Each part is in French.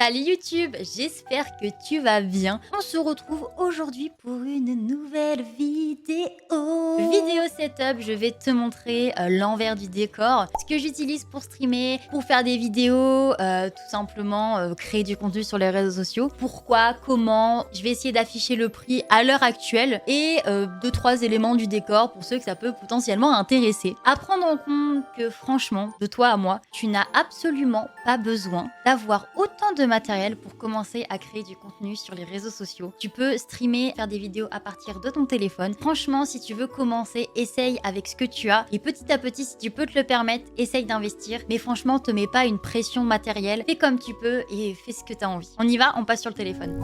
Salut YouTube, j'espère que tu vas bien. On se retrouve aujourd'hui pour une nouvelle vidéo setup. Je vais te montrer l'envers du décor, ce que j'utilise pour streamer, pour faire des vidéos, tout simplement créer du contenu sur les réseaux sociaux. Pourquoi, comment, je vais essayer d'afficher le prix à l'heure actuelle et 2-3 éléments du décor pour ceux que ça peut potentiellement intéresser. À prendre en compte que franchement, de toi à moi, tu n'as absolument pas besoin d'avoir autant de matériel pour commencer à créer du contenu sur les réseaux sociaux. Tu peux streamer, faire des vidéos à partir de ton téléphone. Franchement, si tu veux commencer, essaye avec ce que tu as. Et petit à petit, si tu peux te le permettre, essaye d'investir. Mais franchement, te mets pas une pression matérielle. Fais comme tu peux et fais ce que tu as envie. On y va, on passe sur le téléphone.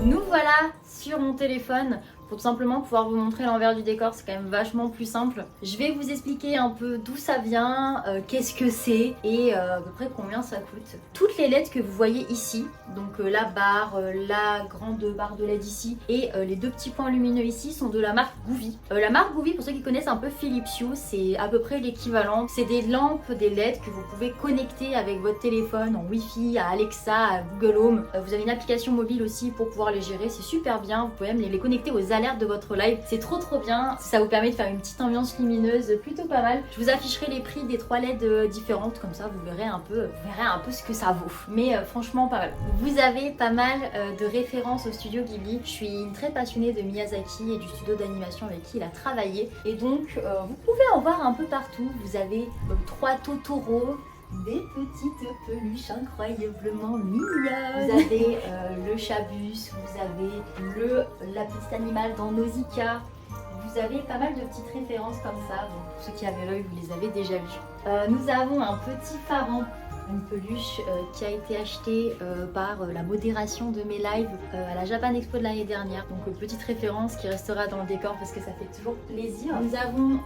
Nous voilà sur mon téléphone pour tout simplement pouvoir vous montrer l'envers du décor. C'est quand même vachement plus simple. Je vais vous expliquer un peu d'où ça vient, qu'est-ce que c'est et à peu près combien ça coûte. Toutes les LED que vous voyez ici, donc la barre, la grande barre de LED ici et les deux petits points lumineux ici sont de la marque Govee. La marque Govee, pour ceux qui connaissent un peu Philips Hue, c'est à peu près l'équivalent. C'est des lampes, des LED que vous pouvez connecter avec votre téléphone en Wi-Fi, à Alexa, à Google Home. Vous avez une application mobile aussi pour pouvoir les gérer, c'est super bien. Vous pouvez même les connecter aux alertes de votre live, c'est trop bien. Ça vous permet de faire une petite ambiance lumineuse plutôt pas mal. Je vous afficherai les prix des 3 LED différentes, comme ça vous verrez un peu ce que ça vaut. Mais franchement pas mal. Vous avez pas mal de références au studio Ghibli. Je suis une très passionnée de Miyazaki et du studio d'animation avec qui il a travaillé. Et donc vous pouvez en voir un peu partout. Vous avez 3 Totoro, des petites peluches incroyablement mignonnes. Vous avez le Chabus, vous avez la petite animale dans Nausicaa. Vous avez pas mal de petites références comme ça. Donc pour ceux qui avaient l'œil, vous les avez déjà vues. Nous avons un petit pharaon, une peluche qui a été achetée par la modération de mes lives à la Japan Expo de l'année dernière. Donc petite référence qui restera dans le décor parce que ça fait toujours plaisir. Nous avons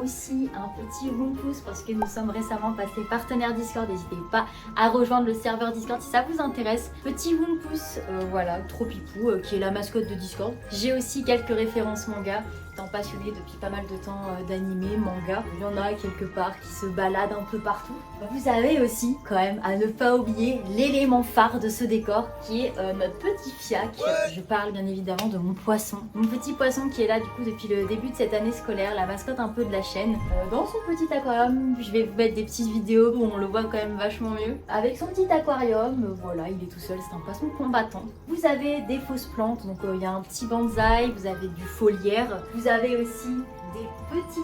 aussi un petit Wumpus parce que nous sommes récemment passés partenaire Discord. N'hésitez pas à rejoindre le serveur Discord si ça vous intéresse. Petit Wumpus, voilà, trop pipou, qui est la mascotte de Discord. J'ai aussi quelques références manga. Étant passionnée depuis pas mal de temps d'animé, manga, il y en a quelque part qui se baladent un peu partout. Vous avez aussi, quand même, à ne pas oublier l'élément phare de ce décor qui est notre petit fiac. Je parle bien évidemment de mon poisson. Mon petit poisson qui est là du coup depuis le début de cette année scolaire, la mascotte un peu de la chaîne. Dans son petit aquarium, je vais vous mettre des petites vidéos où on le voit quand même vachement mieux. Avec son petit aquarium, voilà, il est tout seul, c'est un poisson combattant. Vous avez des fausses plantes, donc il y a un petit bonsaï, vous avez du foliaire. Vous avez aussi des petites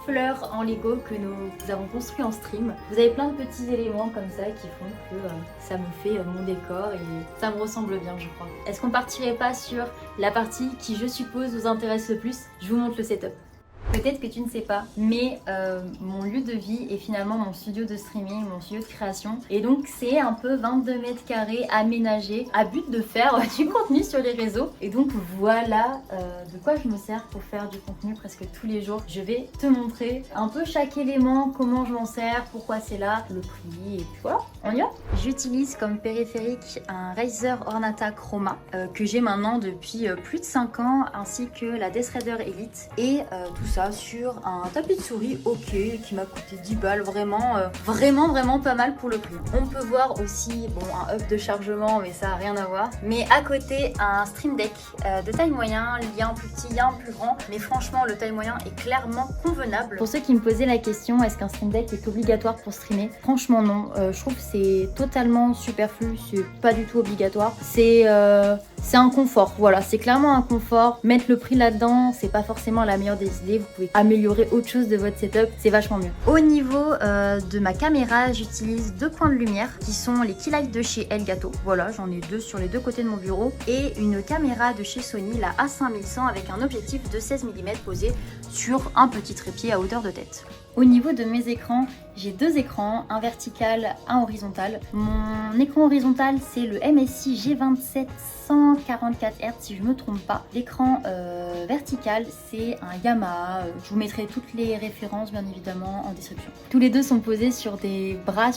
fleurs en Lego que nous avons construit en stream. Vous avez plein de petits éléments comme ça qui font que ça me fait mon décor et ça me ressemble bien, je crois. Est-ce qu'on partirait pas sur la partie qui, je suppose, vous intéresse le plus? Je vous montre le setup. Peut-être que tu ne sais pas, mais mon lieu de vie est finalement mon studio de streaming, mon studio de création. Et donc c'est un peu 22 mètres carrés aménagé à but de faire du contenu sur les réseaux. Et donc voilà de quoi je me sers pour faire du contenu presque tous les jours. Je vais te montrer un peu chaque élément, comment je m'en sers, pourquoi c'est là, le prix, et puis voilà, on y va. J'utilise comme périphérique un Razer Ornata Chroma que j'ai maintenant depuis plus de 5 ans, ainsi que la Death Raider Elite et tout ça sur un tapis de souris ok qui m'a coûté 10 balles, vraiment pas mal pour le prix. On peut voir aussi un hub de chargement, mais ça a rien à voir, mais à côté un Stream Deck de taille moyen. Il y a un plus petit, il y a un plus grand, mais franchement le taille moyen est clairement convenable. Pour ceux qui me posaient la question, est-ce qu'un Stream Deck est obligatoire pour streamer? Franchement non, je trouve que c'est totalement superflu, c'est pas du tout obligatoire, c'est un confort, voilà, c'est clairement un confort. Mettre le prix là-dedans, c'est pas forcément la meilleure des idées. Vous pouvez améliorer autre chose de votre setup, c'est vachement mieux. Au niveau de ma caméra, j'utilise 2 points de lumière qui sont les Keylight de chez Elgato. Voilà, j'en ai 2 sur les 2 côtés de mon bureau et une caméra de chez Sony, la A5100 avec un objectif de 16 mm posé sur un petit trépied à hauteur de tête. Au niveau de mes écrans, j'ai 2 écrans, un vertical, un horizontal. Mon écran horizontal, c'est le MSI G27 144 Hz si je ne me trompe pas. L'écran vertical, c'est un Yamaha. Je vous mettrai toutes les références bien évidemment en description. Tous les deux sont posés sur des bras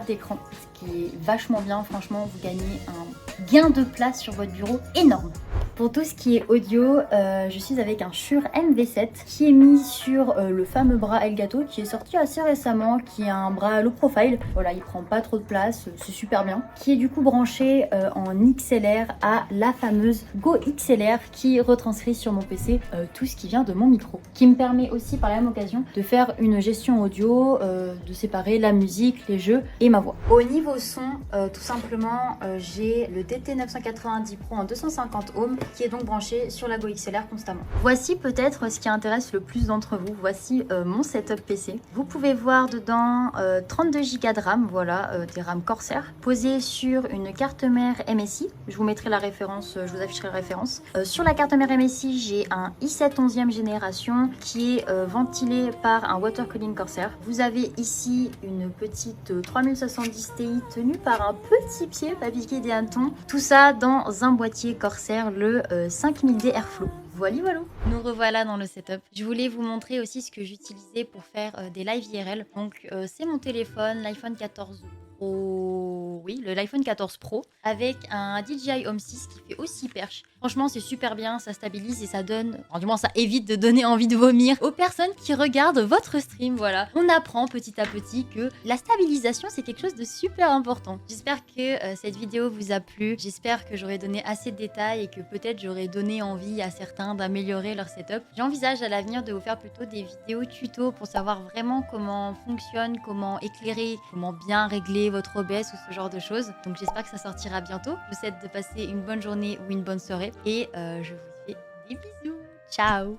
d'écran, ce qui est vachement bien. Franchement, vous gagnez un gain de place sur votre bureau énorme. Pour tout ce qui est audio, je suis avec un Shure MV7 qui est mis sur le fameux bras Elgato qui est sorti assez récemment, qui est un bras low profile. Voilà, il prend pas trop de place, c'est super bien. Qui est du coup branché en XLR à la fameuse Go XLR qui retranscrit sur mon PC tout ce qui vient de mon micro. Qui me permet aussi par la même occasion de faire une gestion audio, de séparer la musique, les jeux et ma voix. Au niveau son, tout simplement, j'ai le DT990 Pro en 250 ohms qui est donc branché sur la Go XLR constamment. Voici peut-être ce qui intéresse le plus d'entre vous. Voici mon setup PC. Vous pouvez voir dedans 32 Go de RAM, voilà, des RAM Corsair, posées sur une carte mère MSI. Je vous mettrai la référence, je vous afficherai la référence. Sur la carte mère MSI, j'ai un i7 11e génération qui est ventilé par un water cooling Corsair. Vous avez ici une petite 3070 Ti tenue par un petit pied, pas piqué des hannetons. Tout ça dans un boîtier Corsair, le 5000D Airflow. Voilà, voilà. Nous revoilà dans le setup. Je voulais vous montrer aussi ce que j'utilisais pour faire des lives IRL. Donc c'est mon téléphone, l'iPhone 14 Pro, oui, l'iPhone 14 Pro, avec un DJI Home 6 qui fait aussi perche. Franchement, c'est super bien, ça stabilise et ça donne, enfin, du moins ça évite de donner envie de vomir aux personnes qui regardent votre stream, voilà. On apprend petit à petit que la stabilisation, c'est quelque chose de super important. J'espère que cette vidéo vous a plu, j'espère que j'aurai donné assez de détails et que peut-être j'aurai donné envie à certains d'améliorer leur setup. J'envisage à l'avenir de vous faire plutôt des vidéos tuto pour savoir vraiment comment fonctionne, comment éclairer, comment bien régler votre OBS ou ce genre de choses. Donc j'espère que ça sortira bientôt. Je vous souhaite de passer une bonne journée ou une bonne soirée et je vous fais des bisous. Ciao!